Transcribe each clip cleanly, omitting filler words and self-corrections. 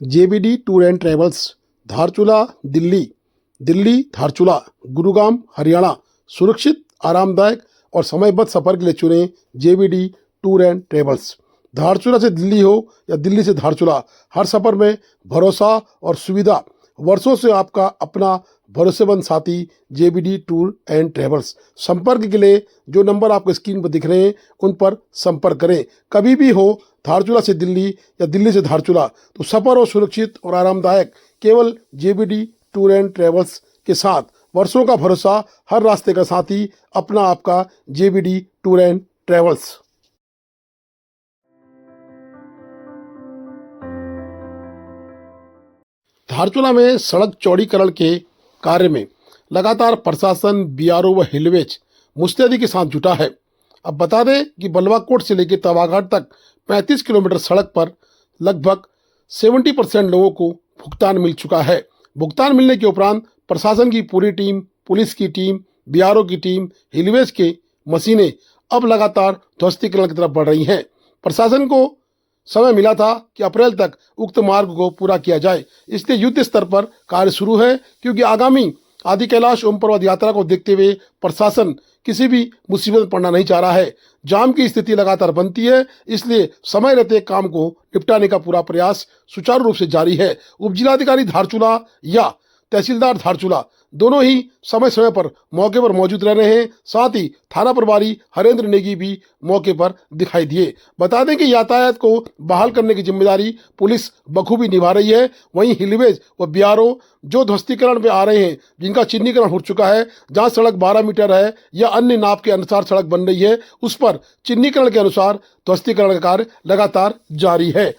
JBD tour and travels, Dharchula Delhi, Delhi Dharchula, Gurugram Haryana. सुरक्षित, आरामदायक और समयबद्ध सफर के लिए चुनें JBD tour and travels. Dharchula से दिल्ली हो या दिल्ली से धारचूला, हर सफर में भरोसा और सुविधा। वर्षों से आपका अपना भरोसेमंद साथी जेबीडी टूर एंड ट्रेवल्स। संपर्क के लिए जो नंबर आपको स्क्रीन पर दिख रहे हैं उन पर संपर्क करें। कभी भी हो धारचूला से दिल्ली या दिल्ली से धारचूला, तो सफर हो सुरक्षित और आरामदायक केवल जेबीडी टूर एंड ट्रेवल्स के साथ। वर्षों का भरोसा, हर रास्ते का साथी, अपना आपका JBD tour and travels. Dharchula में सड़क चौड़ीकरण के कार्य में लगातार प्रशासन, बीआरओ व हिलवेज मुस्तैदी के साथ जुटा है। अब बता दें कि बलवाकोट से लेकर तवाघाट तक 35 किलोमीटर सड़क पर लगभग 70% लोगों को भुगतान मिल चुका है। भुगतान मिलने के उपरांत प्रशासन की पूरी टीम, पुलिस की टीम, बीआरओ की टीम, हिलवेज के मशीनें अब लगातार ध्वस्तीकरण की तरफ बढ़ रही हैं। प्रशासन को समय मिला था कि अप्रैल तक उक्त मार्ग को पूरा किया जाए, इसलिए युद्ध स्तर पर कार्य शुरू है, क्योंकि आगामी आदि कैलाश ओम पर्वत यात्रा को देखते हुए प्रशासन किसी भी मुसीबत में पड़ना नहीं चाह रहा है। जाम की स्थिति लगातार बनती है, इसलिए समय रहते काम को निपटाने का पूरा प्रयास सुचारू रूप से जारी है। उपजिलाधिकारी धारचूला या तहसीलदार धारचूला दोनों ही समय समय पर मौके पर मौजूद रह रहे हैं। साथ ही थाना प्रभारी हरेंद्र नेगी भी मौके पर दिखाई दिए। बता दें कि यातायात को बहाल करने की जिम्मेदारी पुलिस बखूबी निभा रही है। वहीं हिलवेज व बीआरओ जो ध्वस्तीकरण पे आ रहे हैं, जिनका चिन्हीकरण हो चुका है, जहां सड़क 12 मीटर है या अन्य नाप के अनुसार सड़क बन रही है, उस पर चिन्हीकरण के अनुसार ध्वस्तीकरण का कार्य लगातार जारी है।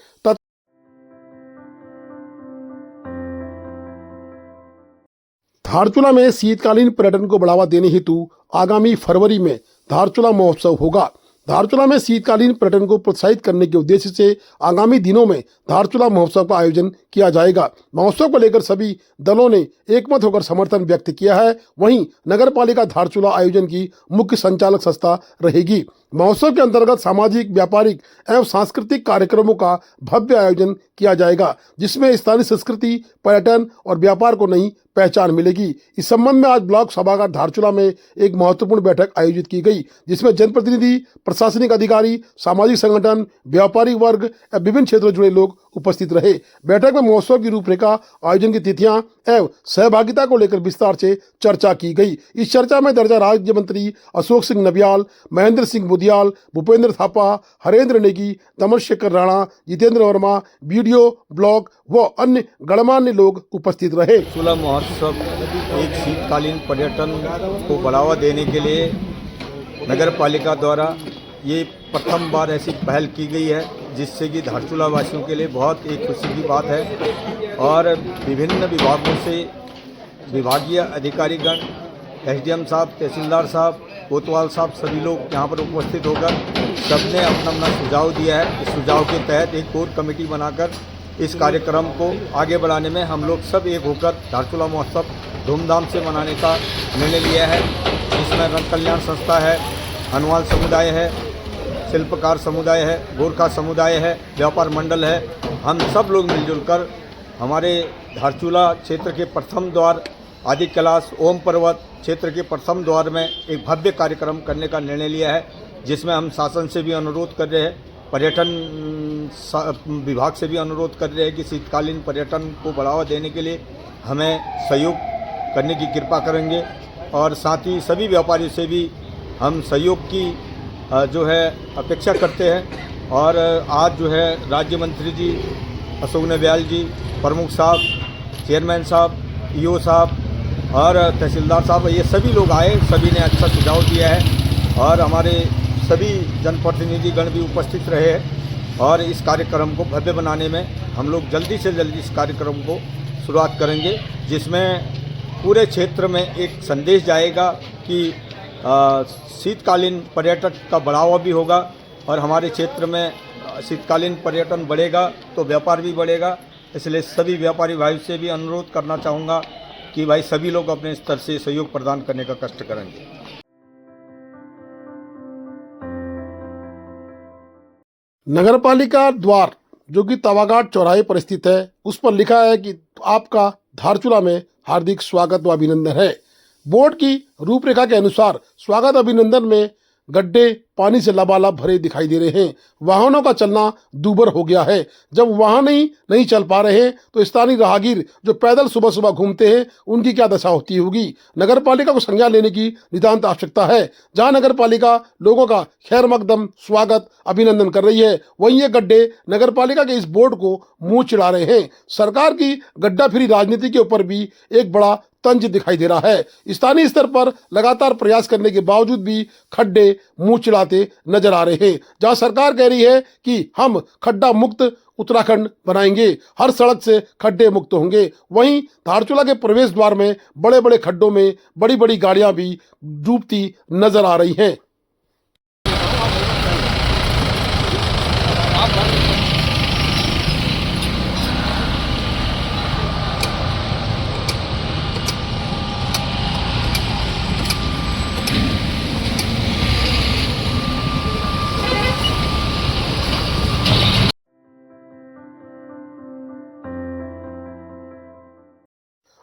धारचूला में शीतकालीन पर्यटन को बढ़ावा देने हेतु आगामी फरवरी में धारचूला महोत्सव होगा। धारचूला में शीतकालीन पर्यटन को प्रोत्साहित करने के उद्देश्य से आगामी दिनों में धारचूला महोत्सव का आयोजन किया जाएगा। महोत्सव को लेकर सभी दलों ने एकमत होकर समर्थन व्यक्त किया है। वहीं नगर पालिका धारचूला आयोजन की मुख्य संचालक संस्था रहेगी। महोत्सव के अंतर्गत सामाजिक, व्यापारिक एवं सांस्कृतिक कार्यक्रमों का भव्य आयोजन किया जाएगा, जिसमें स्थानीय संस्कृति, पर्यटन और व्यापार को नई पहचान मिलेगी। इस संबंध में आज ब्लॉक सभागार धारचूला में एक महत्वपूर्ण बैठक आयोजित की गई, जिसमें जनप्रतिनिधि, प्रशासनिक अधिकारी, सामाजिक संगठन, व्यापारिक वर्ग एवं विभिन्न क्षेत्रों से जुड़े लोग उपस्थित रहे। बैठक में महोत्सव की रूपरेखा, आयोजन की तिथियां एवं सहभागिता को लेकर विस्तार से चर्चा की गई। इस चर्चा में दर्जा राज्य मंत्री अशोक सिंह नबियाल, महेंद्र सिंह बुदियाल, भूपेंद्र थापा, हरेंद्र नेगी, तमरशेखर राणा, जितेंद्र वर्मा, बीडीओ ब्लॉक व अन्य गणमान्य लोग उपस्थित रहे। धारचूला महोत्सव एक शीतकालीन पर्यटन को बढ़ावा देने के लिए नगर पालिका द्वारा ये प्रथम बार ऐसी पहल की गई है, जिससे कि धारचूला वासियों के लिए बहुत एक खुशी की बात है। और विभिन्न विभागों से विभागीय अधिकारीगण, एसडीएम साहब, तहसीलदार साहब, कोतवाल साहब, सभी लोग यहाँ पर उपस्थित होकर सबने अपना अपना सुझाव दिया है। इस सुझाव के तहत एक कोर कमेटी बनाकर इस कार्यक्रम को आगे बढ़ाने में हम लोग सब एक होकर धारचूला महोत्सव धूमधाम से मनाने का निर्णय लिया है। इसमें रंग कल्याण संस्था है, हनुमान समुदाय है, शिल्पकार समुदाय है, गोरखा समुदाय है, व्यापार मंडल है। हम सब लोग मिलजुल कर हमारे धारचूला क्षेत्र के प्रथम द्वार आदि कैलाश ओम पर्वत क्षेत्र के प्रथम द्वार में एक भव्य कार्यक्रम करने का निर्णय लिया है, जिसमें हम शासन से भी अनुरोध कर रहे हैं, पर्यटन विभाग से भी अनुरोध कर रहे हैं कि शीतकालीन पर्यटन को बढ़ावा देने के लिए हमें सहयोग करने की कृपा करेंगे। और साथ ही सभी व्यापारियों से भी हम सहयोग की जो है अपेक्षा करते हैं। और आज जो है राज्य मंत्री जी अशोक नबियाल जी, प्रमुख साहब, चेयरमैन साहब, ईओ साहब और तहसीलदार साहब, ये सभी लोग आए, सभी ने अच्छा सुझाव दिया है और हमारे सभी जनप्रतिनिधिगण भी उपस्थित रहे हैं। और इस कार्यक्रम को भव्य बनाने में हम लोग जल्दी से जल्दी इस कार्यक्रम को शुरुआत करेंगे, जिसमें पूरे क्षेत्र में एक संदेश जाएगा कि शीतकालीन पर्यटक का बढ़ावा भी होगा और हमारे क्षेत्र में शीतकालीन पर्यटन बढ़ेगा तो व्यापार भी बढ़ेगा। इसलिए सभी व्यापारी भाई से भी अनुरोध करना चाहूँगा कि भाई सभी लोग अपने स्तर से सहयोग प्रदान करने का कष्ट करेंगे। नगरपालिका द्वार जो कि तवाघाट चौराहे पर स्थित है, उस पर लिखा है कि आपका धारचूला में हार्दिक स्वागत व अभिनंदन है। बोर्ड की रूपरेखा के अनुसार स्वागत अभिनंदन में गड्ढे पानी से लबालब भरे दिखाई दे रहे हैं। वाहनों का चलना दूभर हो गया है। जब वाहन ही नहीं चल पा रहे हैं तो स्थानीय राहगीर जो पैदल सुबह सुबह घूमते हैं उनकी क्या दशा होती होगी। नगर पालिका को संज्ञान लेने की नितांत आवश्यकता है। जहां नगर पालिका लोगों का खैर मकदम स्वागत अभिनंदन कर रही है, वहीं ये गड्ढे नगर पालिका के इस बोर्ड को मुंह चिढ़ा रहे हैं। सरकार की गड्ढा फ्री राजनीति के ऊपर भी एक बड़ा तंज दिखाई दे रहा है। स्थानीय स्तर पर लगातार प्रयास करने के बावजूद भी खड्डे मुंह चिढ़ाते नजर आ रहे हैं। जहां सरकार कह रही है कि हम खड्डा मुक्त उत्तराखंड बनाएंगे, हर सड़क से खड्डे मुक्त होंगे, वहीं धारचूला के प्रवेश द्वार में बड़े बड़े खड्डों में बड़ी बड़ी गाड़ियां भी डूबती नजर आ रही हैं।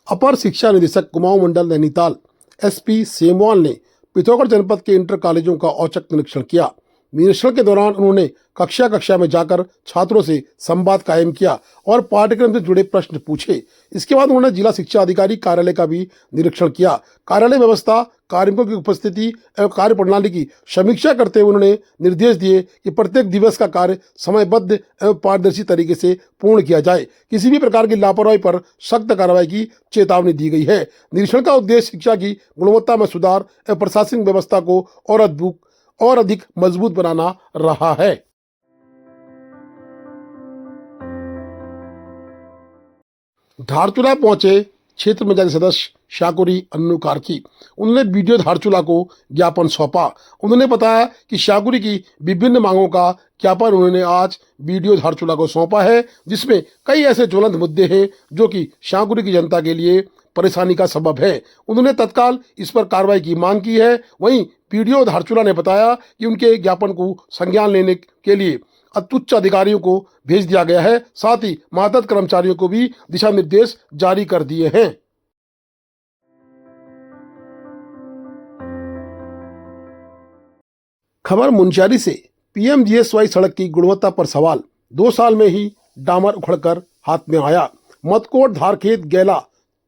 अपर शिक्षा निदेशक कुमाऊं मंडल नैनीताल एसपी सेमवाल ने पिथौरागढ़ जनपद के इंटर कॉलेजों का औचक निरीक्षण किया। निरीक्षण के दौरान उन्होंने कक्षा में जाकर छात्रों से संवाद कायम किया और पाठ्यक्रम से जुड़े प्रश्न पूछे। इसके बाद उन्होंने जिला शिक्षा अधिकारी कार्यालय का भी निरीक्षण किया। कार्यालय व्यवस्था, कार्मिकों की उपस्थिति एवं कार्य प्रणाली की समीक्षा करते हुए उन्होंने निर्देश दिए कि प्रत्येक दिवस का कार्य समयबद्ध एवं पारदर्शी तरीके से पूर्ण किया जाए। किसी भी प्रकार की लापरवाही पर सख्त कार्रवाई की चेतावनी दी गई है। निरीक्षण का उद्देश्य शिक्षा की गुणवत्ता में सुधार एवं प्रशासनिक व्यवस्था को और अधिक मजबूत बनाना रहा है। धारचूला पहुंचे क्षेत्र पंचायत सदस्य शाकुरी अन्नू कार्की। उन्होंने वीडियो धारचूला को ज्ञापन सौंपा। उन्होंने बताया कि शाकुरी की विभिन्न मांगों का ज्ञापन उन्होंने आज वीडियो धारचूला को सौंपा है, जिसमें कई ऐसे ज्वलंत मुद्दे हैं जो कि शाकुरी की जनता के लिए परेशानी का सबब है। उन्होंने तत्काल इस पर कार्रवाई की मांग की है। वहीं वीडियो धारचूला ने बताया कि उनके ज्ञापन को संज्ञान लेने के लिए उच्च अधिकारियों को भेज दिया गया है। साथ ही मातहत कर्मचारियों को भी दिशा निर्देश जारी कर दिए हैं। खबर मुंशियारी से पीएमजीएसवाई सड़क की गुणवत्ता पर सवाल। 2 साल में ही डामर उखड़कर हाथ में आया। मतकोट धारखेत गैला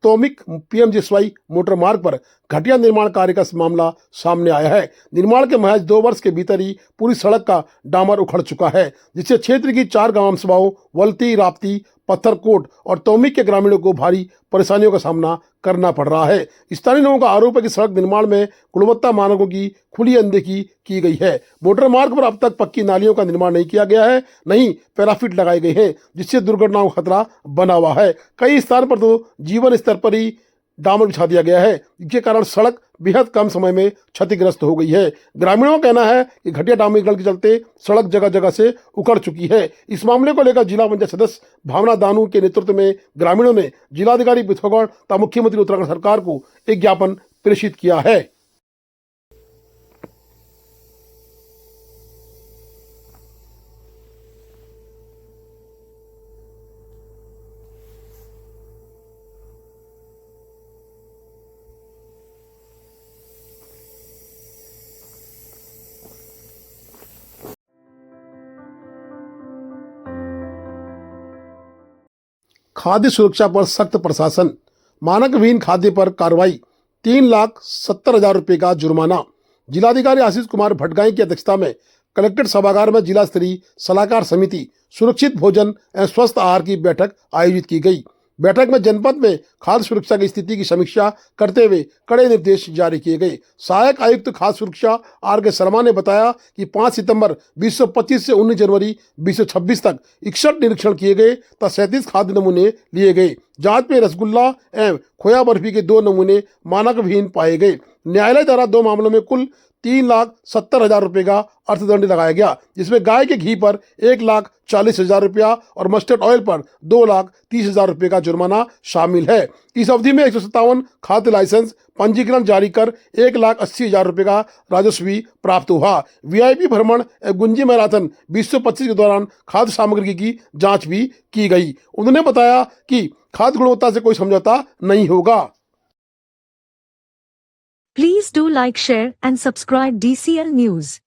तोमिक पीएमजीएसवाई मोटर मार्ग पर घटिया निर्माण कार्य का मामला सामने आया है। निर्माण के महज 2 वर्ष के भीतर ही पूरी सड़क का डामर उखड़ चुका है, जिससे क्षेत्र की 4 ग्राम सभाओं वल्ती, राप्ती, पत्थरकोट और तोमिक के ग्रामीणों को भारी परेशानियों का सामना करना पड़ रहा है। स्थानीय लोगों का आरोप है कि सड़क निर्माण में गुणवत्ता मानकों की खुली अनदेखी की गई है। मोटर मार्ग पर अब तक पक्की नालियों का निर्माण नहीं किया गया है, नहीं पैराफिट लगाए गए हैं, जिससे दुर्घटनाओं का खतरा बना हुआ है। कई स्थान पर तो जीवन स्तर पर ही डामर बिछा दिया गया है, जिसके कारण सड़क बेहद कम समय में क्षतिग्रस्त हो गई है। ग्रामीणों का कहना है कि घटिया डामरीकरण के चलते सड़क जगह जगह से उखड़ चुकी है। इस मामले को लेकर जिला पंचायत सदस्य भावना दानू के नेतृत्व में ग्रामीणों ने जिलाधिकारी पिथौरागढ़ तथा मुख्यमंत्री उत्तराखंड सरकार को एक ज्ञापन प्रेषित किया है। खाद्य सुरक्षा पर सख्त प्रशासन, मानक विहीन खाद्य पर कार्रवाई, 3,70,000 रुपये का जुर्माना। जिलाधिकारी आशीष कुमार भटगाई की अध्यक्षता में कलेक्ट्रेट सभागार में जिला स्तरीय सलाहकार समिति सुरक्षित भोजन एवं स्वस्थ आहार की बैठक आयोजित की गई। बैठक में जनपद में खाद्य सुरक्षा की स्थिति की समीक्षा करते हुए कड़े निर्देश जारी किए गए। सहायक आयुक्त खाद्य सुरक्षा आर.के. शर्मा ने बताया कि 5 सितंबर 2025 से 19 जनवरी 2026 तक 61 निरीक्षण किए गए तथा 37 खाद्य नमूने लिए गए। जांच में रसगुल्ला एवं खोया बर्फी के 2 नमूने मानक विहीन पाए गए। न्यायालय द्वारा 2 मामलों में कुल 3,70,000 रुपए का अर्थदंड लगाया गया, जिसमें गाय के घी पर 1,40,000 रुपया और मस्टर्ड ऑयल पर 2,30,000 रुपए का जुर्माना शामिल है। इस अवधि में 157 खाद्य लाइसेंस पंजीकरण जारी कर 1,80,000 रुपए का राजस्व भी प्राप्त हुआ। वीआईपी भ्रमण एवं गुंजी मैराथन 2025 के दौरान खाद्य सामग्री की जांच भी की गई। उन्होंने बताया कि खाद्य गुणवत्ता से कोई समझौता नहीं होगा। Please do like, share and subscribe DCL News.